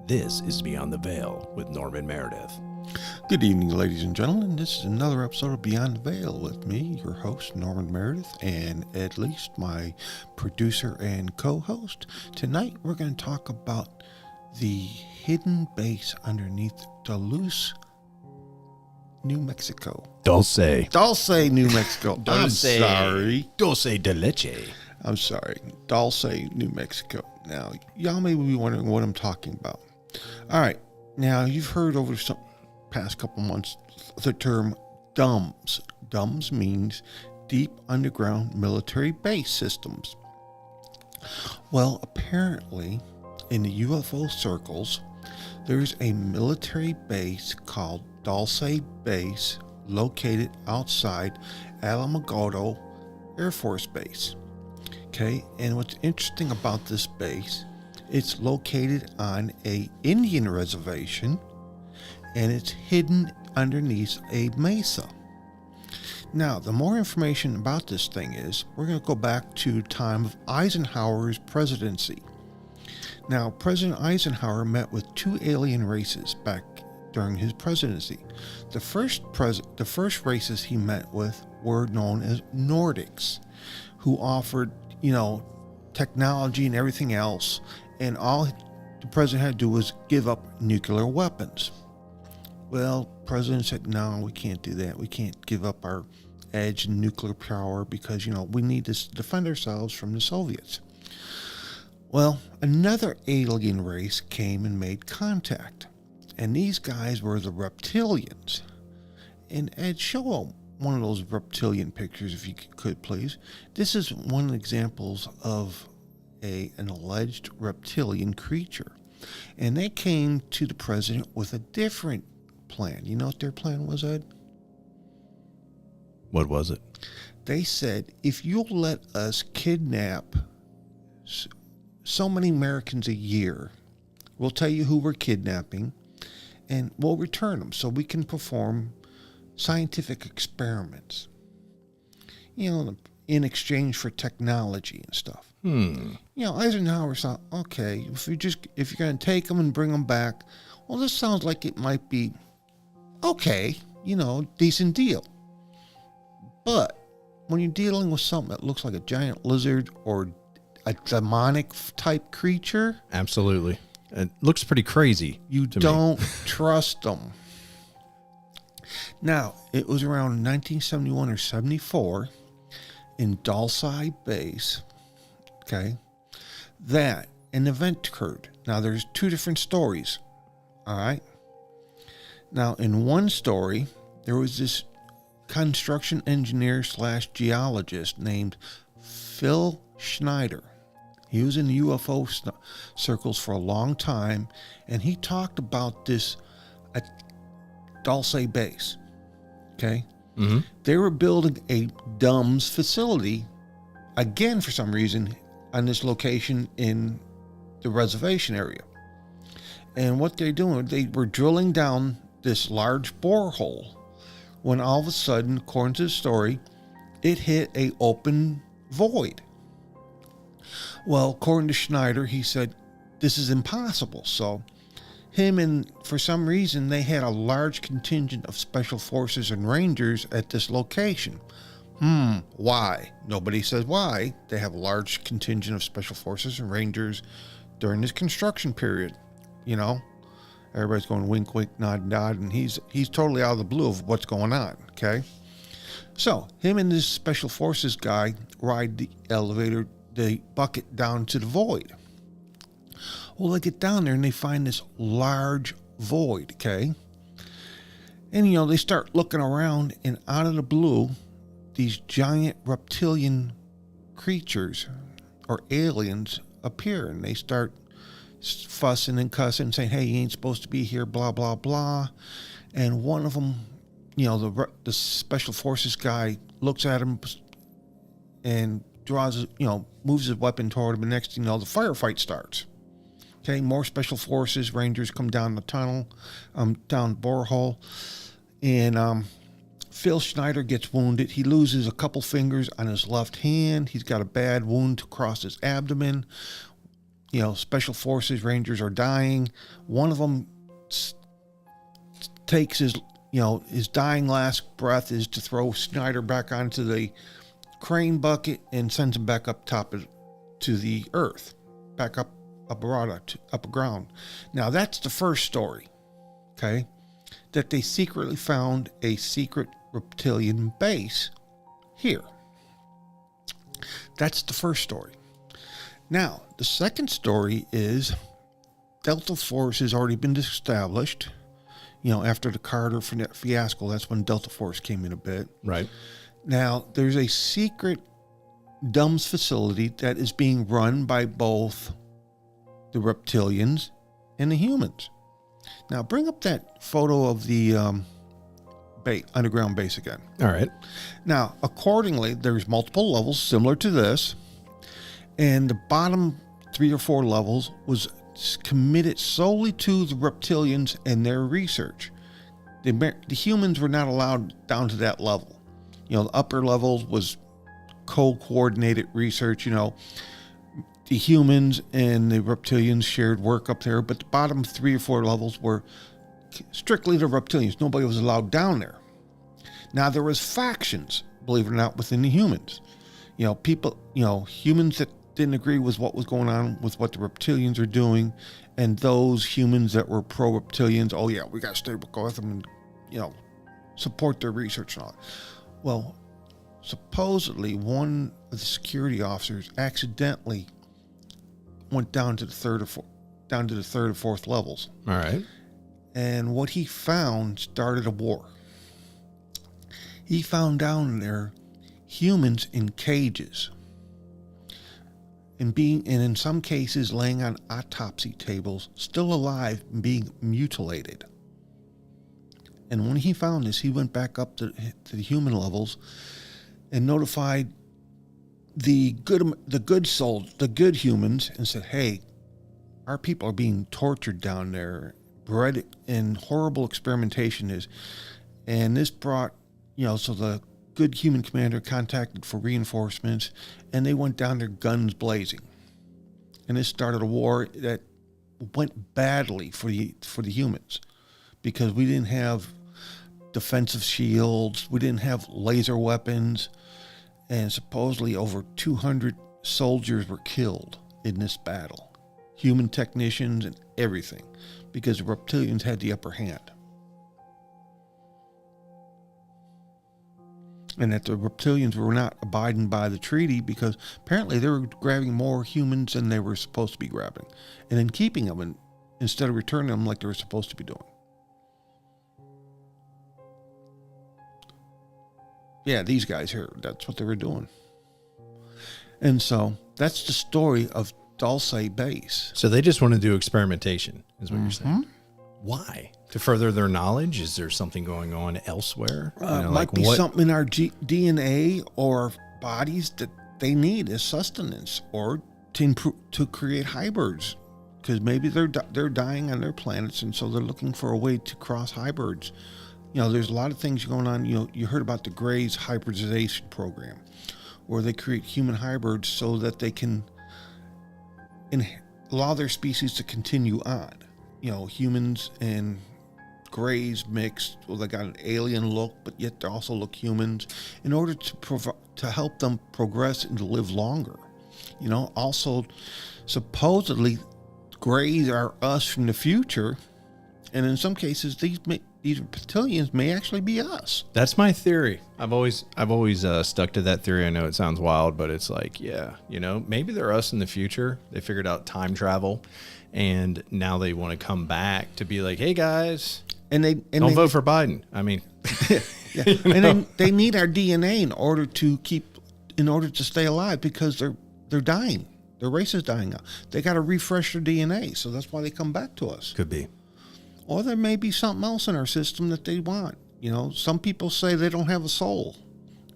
This is Beyond the Veil with Norman Meredith. Good evening, ladies and gentlemen. This is another episode of Beyond the Veil with me, your host, Norman Meredith, and Ed Least, my producer and co-host. Tonight, we're going to talk about the hidden base underneath Duluth, New Mexico. Dulce, New Mexico. I'm sorry. Dulce de leche. I'm sorry. Dulce, New Mexico. Now, y'all may be wondering what I'm talking about. All right. Now, you've heard over some past couple months the term DUMBs. DUMBs means Deep Underground Military Base Systems. Well, apparently, in the UFO circles, there's a military base called Dulce Base located outside Alamogordo Air Force Base. Okay, and what's interesting about this base, it's located on a Indian reservation and it's hidden underneath a mesa. Now, the more information about this thing is, we're going to go back to the time of Eisenhower's presidency. Now, President Eisenhower met with two alien races back during his presidency. The first races he met with were known as Nordics, who offered, technology and everything else, and all the president had to do was give up nuclear weapons. Well, president said, no, we can't do that. We can't give up our edge in nuclear power because, we need to defend ourselves from the Soviets. Well, another alien race came and made contact, and these guys were the reptilians. And Ed, show one of those reptilian pictures if you could, please. This is one of the examples of an alleged reptilian creature. And they came to the president with a different plan. You know what their plan was, Ed? What was it? They said, if you'll let us kidnap so many Americans a year, we'll tell you who we're kidnapping, and we'll return them so we can perform scientific experiments, in exchange for technology and stuff. Eisenhower thought, okay, if you're going to take them and bring them back, well, this sounds like it might be okay, decent deal. But when you're dealing with something that looks like a giant lizard or a demonic type creature, absolutely, it looks pretty crazy. You don't trust them. Now, it was around 1971 or 74 in Dulce Base, okay, that an event occurred. Now, there's two different stories, all right? Now, in one story, there was this construction engineer / geologist named Phil Schneider. He was in the UFO circles for a long time, and he talked about this Dulce Base, okay? Mm-hmm. They were building a DUMBs facility, again, for some reason, on this location in the reservation area. And what they're doing, they were drilling down this large borehole when all of a sudden, according to the story, it hit a open void. Well, according to Schneider, he said, this is impossible. So for some reason, they had a large contingent of special forces and rangers at this location. Why? Nobody says why. They have a large contingent of special forces and rangers during this construction period. Everybody's going wink, wink, nod, nod, and he's totally out of the blue of what's going on, okay? So, him and this special forces guy ride the elevator, the bucket down to the void. Well, they get down there and they find this large void, okay? And, they start looking around, and out of the blue, these giant reptilian creatures or aliens appear, and they start fussing and cussing and saying, hey, you ain't supposed to be here, blah, blah, blah. And one of them, the special forces guy looks at him and draws, moves his weapon toward him, and next thing you know, the firefight starts. Okay, more special forces, rangers come down the tunnel, down the borehole, and Phil Schneider gets wounded. He loses a couple fingers on his left hand. He's got a bad wound across his abdomen. Special Forces Rangers are dying. One of them takes his dying last breath is to throw Snyder back onto the crane bucket and sends him back up top to the earth, back up ground. Now that's the first story, okay, that they secretly found a secret reptilian base here. That's the first story. Now, the second story is Delta Force has already been established. After the Carter fiasco, that's when Delta Force came in a bit. Right. Now, there's a secret DUMS facility that is being run by both the reptilians and the humans. Now, bring up that photo of the underground base again. All right. Now, accordingly, there's multiple levels similar to this, and the bottom 3 or 4 levels was committed solely to the reptilians and their research. The humans were not allowed down to that level. The upper levels was co-coordinated research. The humans and the reptilians shared work up there, but the bottom 3 or 4 levels were strictly the reptilians. Nobody was allowed down there. Now, there was factions, believe it or not, within the humans. Humans that didn't agree with what was going on with what the reptilians are doing, and those humans that were pro-reptilians, oh yeah, we got to stay with them and, support their research and all that. Well, supposedly one of the security officers accidentally went down to the third or fourth levels. All right. And what he found started a war. He found down there humans in cages, and in some cases laying on autopsy tables, still alive and being mutilated. And when he found this, he went back up to the human levels and notified the good humans, and said, "Hey, our people are being tortured down there, bred in horrible experimentation is," and this brought, so the good human commander contacted for reinforcements, and they went down there guns blazing, and this started a war that went badly for the humans, because we didn't have defensive shields, we didn't have laser weapons, and supposedly over 200 soldiers were killed in this battle, human technicians and everything, because the reptilians had the upper hand. And that the reptilians were not abiding by the treaty, because apparently they were grabbing more humans than they were supposed to be grabbing, and then keeping them instead of returning them like they were supposed to be doing. Yeah, these guys here, that's what they were doing. And so that's the story of Dulce Base. So they just want to do experimentation, is what you're saying. Why? To further their knowledge? Is there something going on elsewhere? Might be something in our DNA or bodies that they need as sustenance, or to create hybrids, because maybe they're dying on their planets, and so they're looking for a way to cross hybrids. There's a lot of things going on. You heard about the Gray's hybridization program, where they create human hybrids so that they can allow their species to continue on. Humans and Greys mixed. Well, they got an alien look, but yet they also look humans, in order to help them progress and to live longer. Also, supposedly, Greys are us from the future, and in some cases, these reptilians may actually be us. That's my theory. I've always stuck to that theory. I know it sounds wild, but it's like, yeah, maybe they're us in the future. They figured out time travel, and now they want to come back to be like, hey guys, and they vote for Biden. I mean, yeah. And then they need our DNA in order to stay alive, because they're dying. Their race is dying out. They got to refresh their DNA, so that's why they come back to us. Could be. Or there may be something else in our system that they want. Some people say they don't have a soul,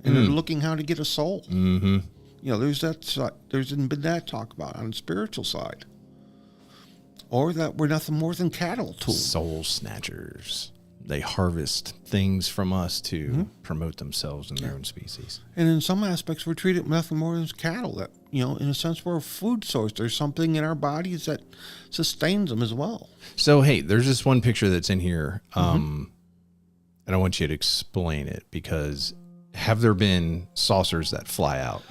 and they're looking how to get a soul. Mm-hmm. There's been that talk about on the spiritual side. Or that we're nothing more than cattle tools. Soul snatchers. they harvest things from us to promote themselves and their own species. And in some aspects, we're treated nothing more than cattle. That, in a sense, we're a food source. There's something in our bodies that sustains them as well. So, hey, there's this one picture that's in here. And I want you to explain it, because have there been saucers that fly out?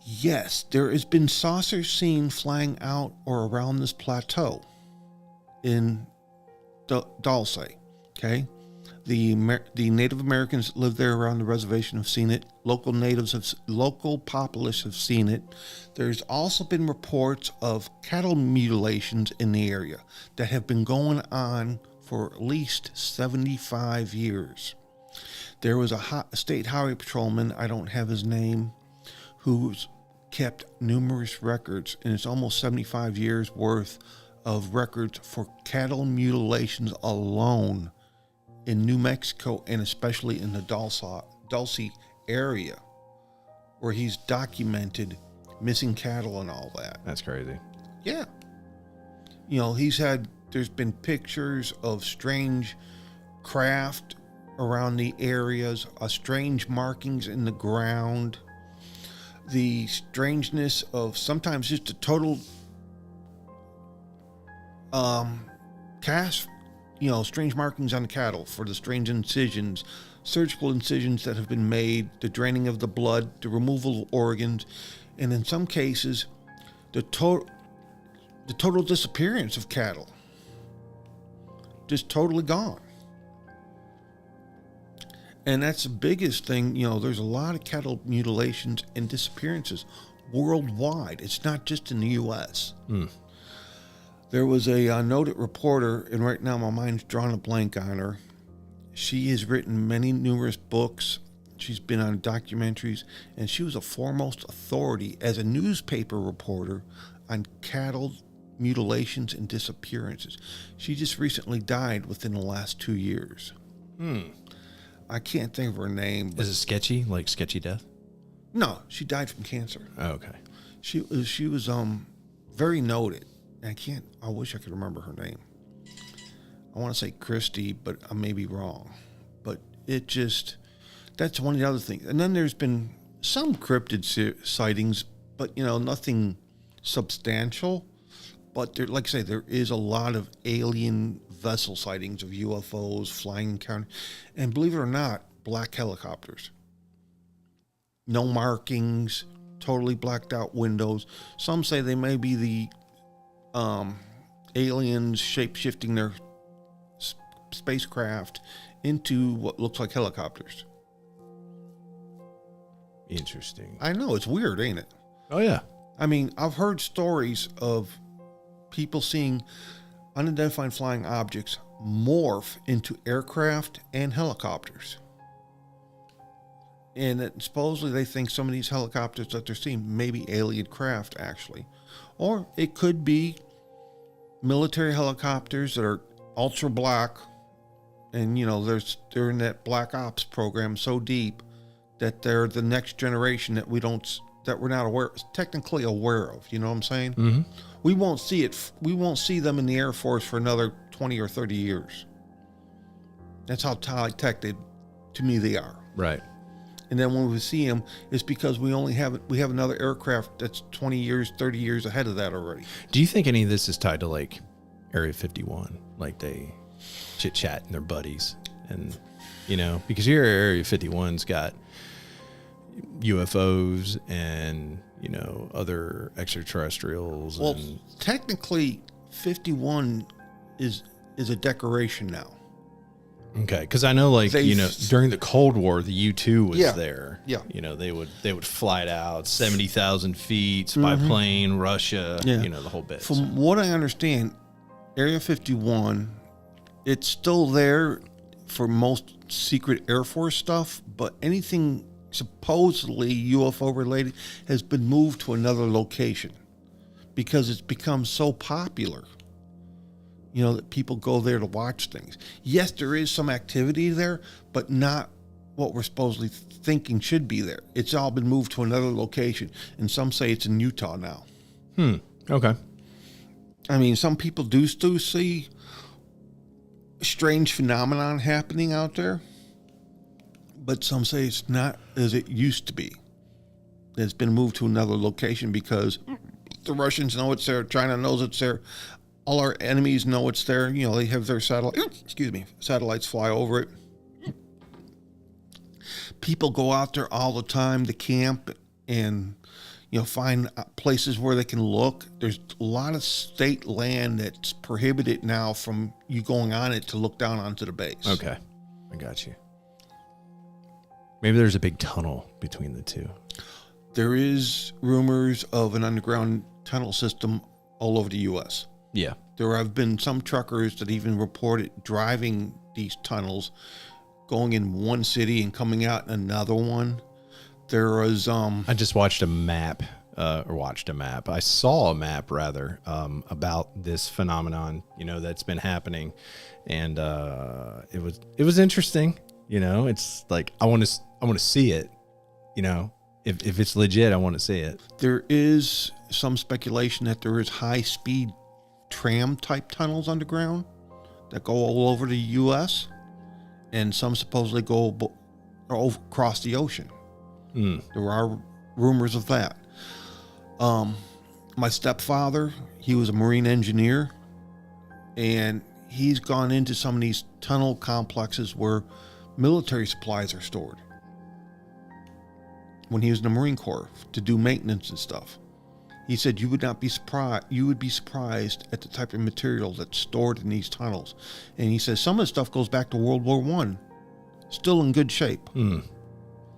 Yes, there has been saucers seen flying out or around this plateau in Dulce. Okay, the Native Americans that live there around the reservation have seen it. Local populace have seen it. There's also been reports of cattle mutilations in the area that have been going on for at least 75 years. There was a state highway patrolman, I don't have his name, who's kept numerous records, and it's almost 75 years worth of records for cattle mutilations alone in New Mexico, and especially in the Dulce area, where he's documented missing cattle and all that. That's crazy. Yeah. There's been pictures of strange craft around the areas, strange markings in the ground, the strangeness of sometimes just a total cast, strange markings on the cattle for the strange incisions, surgical incisions that have been made, the draining of the blood, the removal of organs, and in some cases, the total disappearance of cattle. Just totally gone. And that's the biggest thing. There's a lot of cattle mutilations and disappearances worldwide. It's not just in the U.S. There was a noted reporter, and right now my mind's drawing a blank on her. She has written numerous books. She's been on documentaries, and she was a foremost authority as a newspaper reporter on cattle mutilations and disappearances. She just recently died within the last 2 years. I can't think of her name. Is it sketchy, like sketchy death? No, she died from cancer. Oh, okay. She was very noted. I wish I could remember her name. I want to say Christy, but I may be wrong. But that's one of the other things. And then there's been some cryptid sightings, but nothing substantial. But like I say, there is a lot of alien vessel sightings of UFOs, flying encounters, and believe it or not, black helicopters. No markings, totally blacked out windows. Some say they may be the aliens shape-shifting their spacecraft into what looks like helicopters. Interesting. I know, it's weird, ain't it? Oh, yeah. I mean, I've heard stories of people seeing unidentified flying objects morph into aircraft and helicopters. And that supposedly they think some of these helicopters that they're seeing may be alien craft, actually. Or it could be military helicopters that are ultra black, and they're in that black ops program so deep that they're the next generation that we're not technically aware of. You know what I'm saying? Mm-hmm. We won't see it. We won't see them in the Air Force for another 20 or 30 years. That's how high tech to me they are. Right. And then when we see them, it's because we have another aircraft that's 20 years, 30 years ahead of that already. Do you think any of this is tied to like Area 51? Like they chit chat and they're buddies, and because here Area 51's got UFOs and other extraterrestrials. Well, technically, 51 is a decoration now. Okay, because I know, during the Cold War, the U-2 was there. Yeah. They would fly it out 70,000 feet, spy plane, Russia, the whole bit. From what I understand, Area 51, it's still there for most secret Air Force stuff, but anything supposedly UFO related has been moved to another location because it's become so popular. That people go there to watch things. Yes, there is some activity there, but not what we're supposedly thinking should be there. It's all been moved to another location, and some say it's in Utah now. Okay. I mean, some people do still see strange phenomenon happening out there, but some say it's not as it used to be. It's been moved to another location because the Russians know it's there. China knows it's there. All our enemies know it's there. You know, they have their satellites fly over it. People go out there all the time to camp and, you know, find places where they can look. There's a lot of state land that's prohibited now from you going on it to look down onto the base. Okay. I got you. Maybe there's a big tunnel between the two. There is rumors of an underground tunnel system all over the U.S. Yeah. There have been some truckers that even reported driving these tunnels, going in one city and coming out in another one. There was I just watched a map, I saw a map rather, about this phenomenon, you know, that's been happening, and it was interesting. You know, it's like I want to see it. You know, if it's legit, I want to see it. There is some speculation that there is high-speed tram type tunnels underground that go all over the U.S. and some supposedly go across the ocean. There are rumors of that. My stepfather, he was a marine engineer, and he's gone into some of these tunnel complexes where military supplies are stored when he was in the Marine Corps to do maintenance and stuff. He said you would be surprised at the type of material that's stored in these tunnels. And he says some of the stuff goes back to World War I, still in good shape.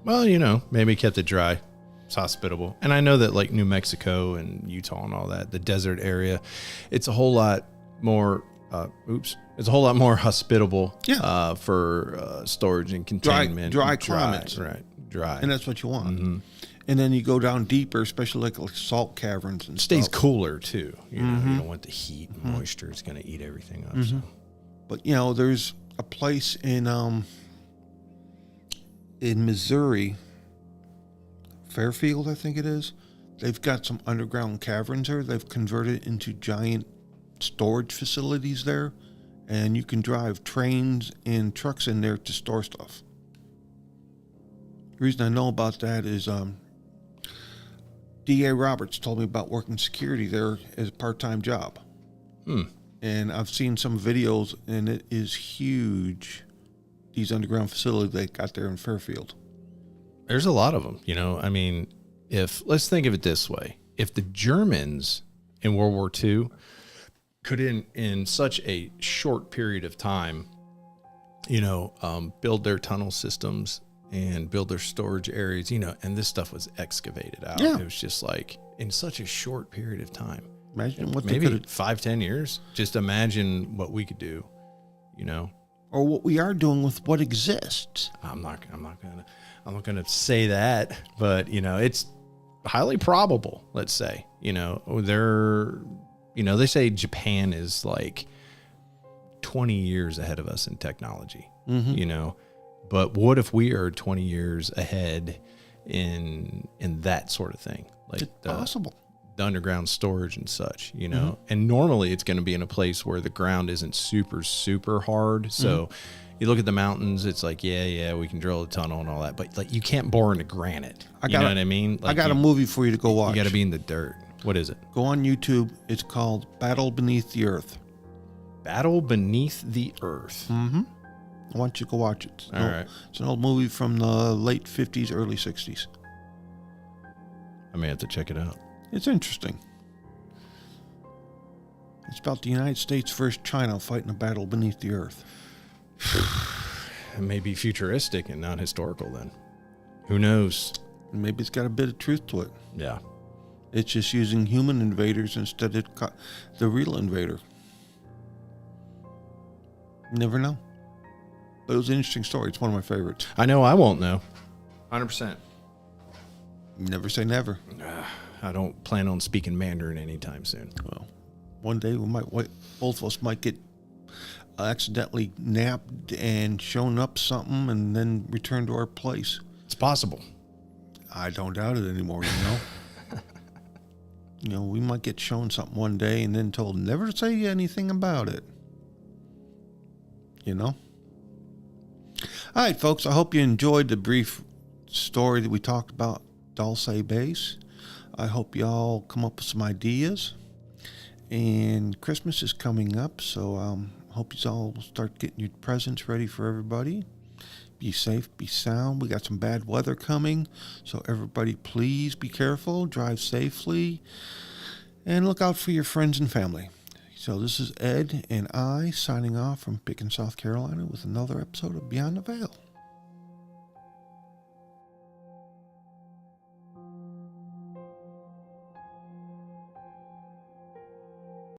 Well, you know, maybe kept it dry. It's hospitable. And I know that like New Mexico and Utah and all that, the desert area, it's a whole lot more, it's a whole lot more hospitable for storage and containment. Dry climates. Right, dry. And that's what you want. Mm-hmm. And then you go down deeper, especially like salt caverns and stays stuff. cooler too. You know, you don't want the heat and moisture. It's going to eat everything up. So. But, you know, there's a place in Missouri, Fairfield, I think it is. They've got some underground caverns there. They've converted into giant storage facilities there, and you can drive trains and trucks in there to store stuff. The reason I know about that is D.A. Roberts told me about working security there as a part-time job. And I've seen some videos, and it is huge, these underground facilities they got there in Fairfield. There's a lot of them, you know. I mean, let's think of it this way. If the Germans in World War II could in such a short period of time, you know, build their tunnel systems and build their storage areas, you know, and this stuff was excavated out. Yeah. It was just like in such a short period of time. Imagine what maybe they could 5-10 years. Just imagine what we could do, you know, or what we are doing with what exists. I'm not gonna say that, but you know, it's highly probable. Let's say, you know, they say Japan is like 20 years ahead of us in technology. You know. But what if we are 20 years ahead in that sort of thing? Like it's possible. The underground storage and such, you know? And normally it's going to be in a place where the ground isn't super, super hard. So you look at the mountains, it's like, yeah, we can drill a tunnel and all that. But like you can't bore into granite. You know what I mean? Like I got a movie for you to go watch. You got to be in the dirt. What is it? Go on YouTube. It's called Battle Beneath the Earth. Battle Beneath the Earth. I want you to go watch it. All right. It's an old movie from the late 50s, early 60s. I may have to check it out. It's interesting. It's about the United States versus China fighting a battle beneath the earth. It may be futuristic and not historical then. Who knows? Maybe it's got a bit of truth to it. Yeah. It's just using human invaders instead of the real invader. You never know. But it was an interesting story. It's one of my favorites. I know I won't know. 100%. Never say never. I don't plan on speaking Mandarin anytime soon. Well, one day both of us might get accidentally napped and shown up something and then return to our place. It's possible. I don't doubt it anymore, you know. You know, we might get shown something one day and then told never to say anything about it. you know? All right, folks, I hope you enjoyed the brief story that we talked about Dulce Base. I hope y'all come up with some ideas. And Christmas is coming up, so hope you all start getting your presents ready for everybody. Be safe, be sound. We got some bad weather coming, so everybody please be careful, drive safely, and look out for your friends and family. So this is Ed and I signing off from Pickens, South Carolina with another episode of Beyond the Veil.